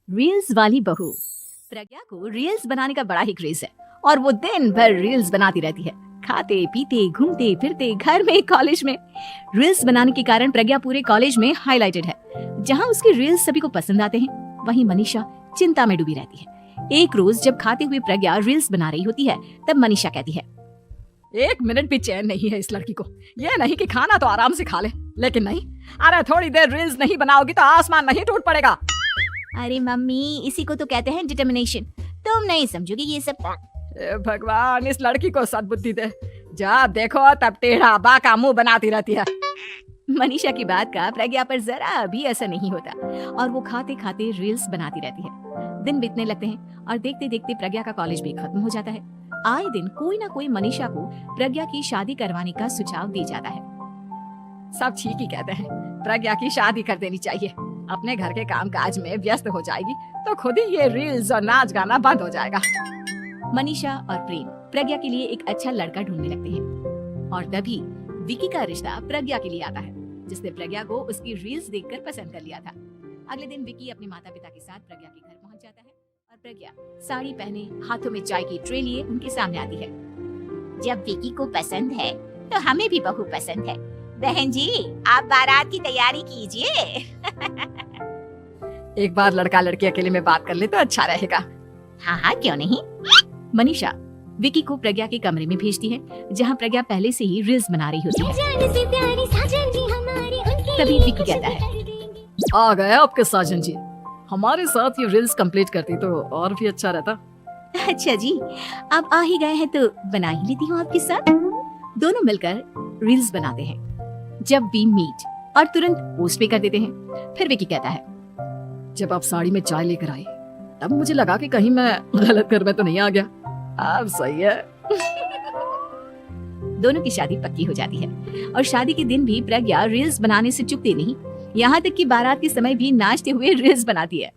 Reels वाली बहू। प्रज्ञा को रील्स बनाने का बड़ा ही क्रेज है और वो दिन भर रील्स बनाती रहती है। खाते पीते घूमते फिरते घर में कॉलेज में रील्स बनाने के कारण प्रज्ञा पूरे कॉलेज में हाईलाइटेड है। जहाँ उसकी रील्स सभी को पसंद आते हैं, वहीं मनीषा चिंता में डूबी रहती है। एक रोज जब खाते हुए प्रज्ञा रील्स बना रही होती है, तब मनीषा कहती है, 1 मिनट भी चैन नहीं है इस लड़की को। ये नहीं कि खाना तो आराम से खा ले, लेकिन नहीं, अरे थोड़ी देर रील्स नहीं बनाओगी तो आसमान नहीं टूट पड़ेगा। अरे मम्मी, इसी को तो कहते हैं डिटर्मिनेशन। तुम नहीं समझोगी ये सब। भगवान, इस लड़की को सद्बुद्धि दे। जब देखो तब टेढ़ा बाका मुंह बनाती रहती है। मनीषा की बात का प्रज्ञा पर जरा भी असर नहीं होता और वो खाते खाते रील्स बनाती रहती है। दिन बीतने लगते हैं और देखते देखते प्रज्ञा का कॉलेज भी खत्म हो जाता है। आए दिन कोई ना कोई मनीषा को प्रज्ञा की शादी करवाने का सुझाव दी जाता है। सब ठीक ही कहते हैं, प्रज्ञा की शादी कर देनी चाहिए। अपने घर के कामकाज में व्यस्त हो जाएगी तो खुद ही ये रील्स और नाच गाना बंद हो जाएगा। मनीषा और प्रेम प्रज्ञा के लिए एक अच्छा लड़का ढूंढने लगते हैं और तभी विकी का रिश्ता प्रज्ञा के लिए आता है, जिसने प्रज्ञा को उसकी रील्स देखकर पसंद कर लिया था। अगले दिन विकी अपने माता पिता के साथ प्रज्ञा के घर पहुंच जाता है और प्रज्ञा साड़ी पहने हाथों में चाय की ट्रे लिए उनके सामने आती है। जब विकी को पसंद है तो हमें भी बहू पसंद है। बहन जी, आप बारात की तैयारी कीजिए। एक बार लड़का लड़की अकेले में बात कर ले तो अच्छा रहेगा। हाँ हाँ, क्यों नहीं। मनीषा विकी को प्रज्ञा के कमरे में भेजती है, जहाँ प्रज्ञा पहले से ही रील्स बना रही होती है। तभी विकी कहता है, आ गए आपके साजन जी। हमारे साथ ये रील्स कंप्लीट करती तो और भी अच्छा रहता। अच्छा जी, अब आ ही गए हैं तो बना ही लेती हूँ आपके साथ। दोनों मिलकर रील्स बनाते हैं। जब वी मीट और तुरंत पोस्ट भी कर देते हैं। फिर विकी कहता है, जब आप साड़ी में चाय लेकर आई तब मुझे लगा कि कहीं मैं गलत घर में तो नहीं आ गया। अब सही है। दोनों की शादी पक्की हो जाती है और शादी के दिन भी प्रज्ञा रील्स बनाने से चूकती नहीं। यहाँ तक कि बारात के समय भी नाचते हुए रील्स बनाती है।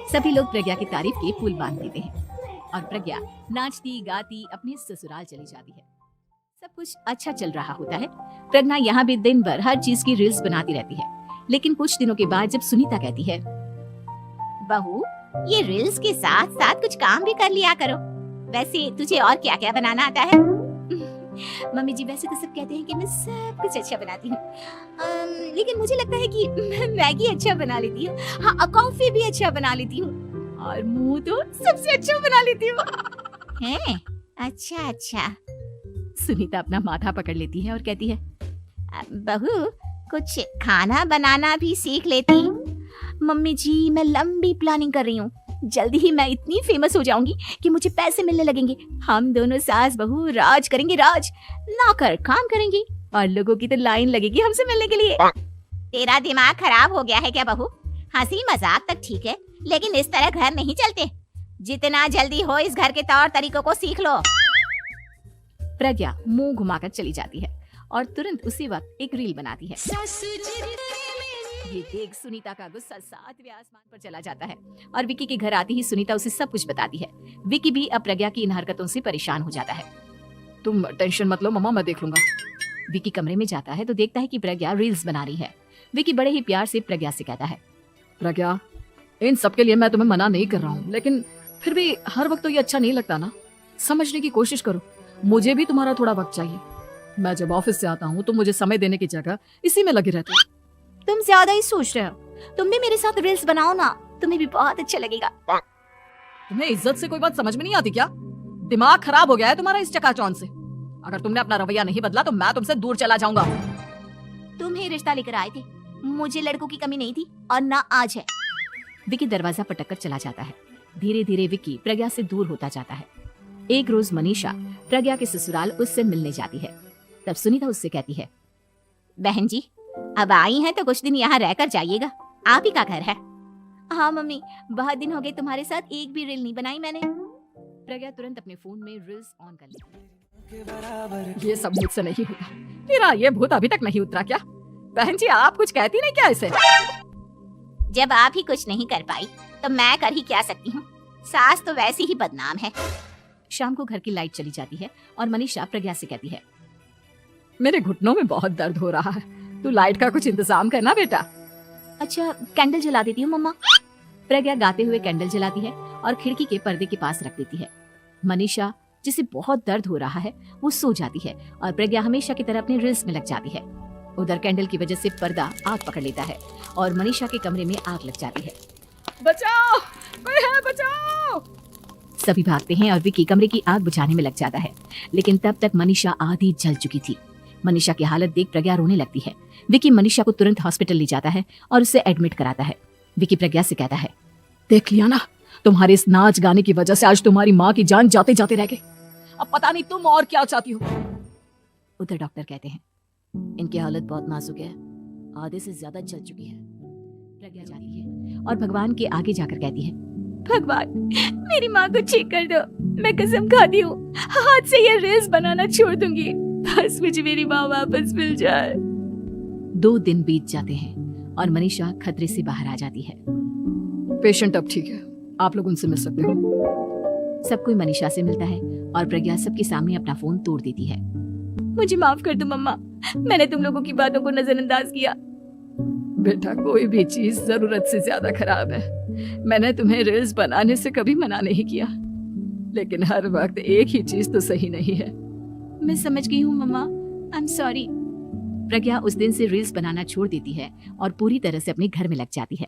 सभी लोग प्रज्ञा की तारीफ के पुल बांध देते हैं और प्रज्ञा नाचती गाती अपने ससुराल चली जाती है। सब कुछ अच्छा चल रहा होता है। प्रज्ञा यहाँ भी दिन भर हर चीज की रील्स बनाती रहती है। लेकिन कुछ दिनों के बाद जब सुनीता कहती है, बहू, ये रील्स के साथ साथ कुछ काम भी कर लिया करो। वैसे तुझे और क्या क्या बनाना आता है? मम्मी जी, वैसे तो सब कहते हैं कि मैं सब कुछ अच्छा बनाती हूँ, लेकिन मुझे लगता है कि मैं मैगी अच्छा बना लेती हूँ। हाँ, कॉफी भी अच्छा बना लेती हूँ और मुंह तो सबसे अच्छा बना लेती हूँ। हैं? अच्छा अच्छा। सुनीता अपना माथा पकड़ लेती है और कहती है, बहू, कुछ खाना बनाना भी सीख लेती। मम्मी जी, मैं लंबी प्लानिंग कर रही हूँ। जल्दी ही मैं इतनी फेमस हो जाऊंगी कि मुझे पैसे मिलने लगेंगे। हम दोनों सास बहू राज करेंगे, राज नौकर काम करेंगे और लोगों की तो लाइन लगेगी हमसे मिलने के लिए। तेरा दिमाग खराब हो गया है क्या बहू? हंसी मजाक तक ठीक है, लेकिन इस तरह घर नहीं चलते। जितना जल्दी हो इस घर के तौर तरीकों को सीख लो। प्रज्ञा मुंह घुमाकर चली जाती है और तुरंत उसी वक्त एक रील बनाती है। ये देख सुनीता का गुस्सा 7वें आसमान पर चला जाता है और विकी के घर आती ही सुनीता उसे सब कुछ बताती है। विकी भी अब प्रज्ञा की इन हरकतों से परेशान हो जाता है। तुम टेंशन मत लो मम्मा, मैं देख लूंगा। विकी कमरे में जाता है तो देखता है कि प्रज्ञा रील्स बना रही है। विकी बड़े ही प्यार से प्रज्ञा से कहता है, प्रज्ञा, इन सब के लिए मैं तुम्हें मना नहीं कर रहा हूँ, लेकिन फिर भी हर वक्त तो ये अच्छा नहीं लगता ना। समझने की कोशिश करो, मुझे भी तुम्हारा थोड़ा वक्त चाहिए। मैं जब ऑफिस से आता हूँ तो मुझे समय देने की जगह इसी में लगे रहते हो। तुम ज्यादा ही सोच रहे हो। तुम भी मेरे साथ रील्स बनाओ ना, तुम्हें भी बहुत अच्छा लगेगा। तुम्हें इज्जत से कोई बात समझ में नहीं आती क्या? दिमाग खराब हो गया है तुम्हारा इस चकाचौंध से। अगर तुमने अपना रवैया नहीं बदला तो मैं तुमसे दूर चला जाऊंगा। तुम ही रिश्ता लेकर आए थे, मुझे लड़कों की कमी नहीं थी और ना आज है। विकी दरवाजा पटक कर चला जाता है। धीरे धीरे विकी प्रज्ञा से दूर होता जाता है। एक रोज मनीषा प्रज्ञा के ससुराल उससे मिलने जाती है। तब सुनीता उससे कहती है, बहन जी, अब आई हैं तो कुछ दिन यहाँ रहकर जाइएगा। आप ही का घर है। हाँ मम्मी, बहुत दिन हो गए तुम्हारे साथ एक भी रील नहीं बनाई मैंने। प्रज्ञा तुरंत अपने फोन में रील्स ऑन कर लेती है। ये सब मुझसे नहीं होगा। तेरा ये भूत अभी तक नहीं उतरा क्या? बहन जी, आप कुछ कहती नहीं क्या इसे? जब आप ही कुछ नहीं कर पाई तो मैं कर ही क्या सकती हूँ। सास तो वैसी ही बदनाम है। शाम को घर की लाइट चली जाती है और मनीषा प्रज्ञा से कहती है, मेरे घुटनों में बहुत दर्द हो रहा है, तू लाइट का कुछ इंतजाम करना बेटा। अच्छा, कैंडल जला देती हूँ मम्मा। प्रज्ञा गाते हुए कैंडल जलाती है और खिड़की के पर्दे के पास रख देती है। मनीषा, जिसे बहुत दर्द हो रहा है, वो सो जाती है और प्रज्ञा हमेशा की तरह अपने रील्स में लग जाती है। उधर कैंडल की वजह से पर्दा आग पकड़ लेता है और मनीषा के कमरे में आग लग जाती है। बचाओ, कोई है, बचाओ। सभी भागते हैं और विकी कमरे की आग बुझाने में लग जाता है, लेकिन तब तक मनीषा आधी जल चुकी थी। मनीषा की हालत देख प्रज्ञा रोने लगती है। विकी मनीषा को तुरंत हॉस्पिटल ले जाता है और उसे एडमिट कराता है। विकी प्रज्ञा से कहता है, देख लिया ना, तुम्हारे इस नाच गाने की वजह से आज तुम्हारी माँ की जान जाते जाते रह गई। अब पता नहीं तुम और क्या चाहती हो। उधर डॉक्टर कहते हैं, इनकी हालत बहुत नाजुक है, आधे से ज्यादा जल चुकी है। प्रज्ञा जाती है और भगवान के आगे जाकर कहती है, भगवान मेरी माँ को ठीक कर दो, मैं कसम खाती हूँ हाथ से ये रील्स बनाना छोड़ दूंगी, बस मुझे मेरी माँ वापस मिल जाए। 2 दिन बीत जाते हैं और मनीषा खतरे से बाहर आ जाती है। पेशेंट अब ठीक है, आप लोग उनसे मिल सकते हो। सब कोई मनीषा से मिलता है और प्रज्ञा सबके सामने अपना फोन तोड़ देती है। मुझे माफ कर दो मम्मा, मैंने तुम लोगों की बातों को नजरअंदाज किया। बेटा, कोई भी चीज जरूरत से ज्यादा खराब है। मैंने तुम्हें रील्स बनाने से कभी मना नहीं किया, लेकिन हर वक्त एक ही चीज तो सही नहीं है। मैं समझ गई हूँ मम्मा, आई एम सॉरी। प्रज्ञा उस दिन से रील्स बनाना छोड़ देती है और पूरी तरह से अपने घर में लग जाती है।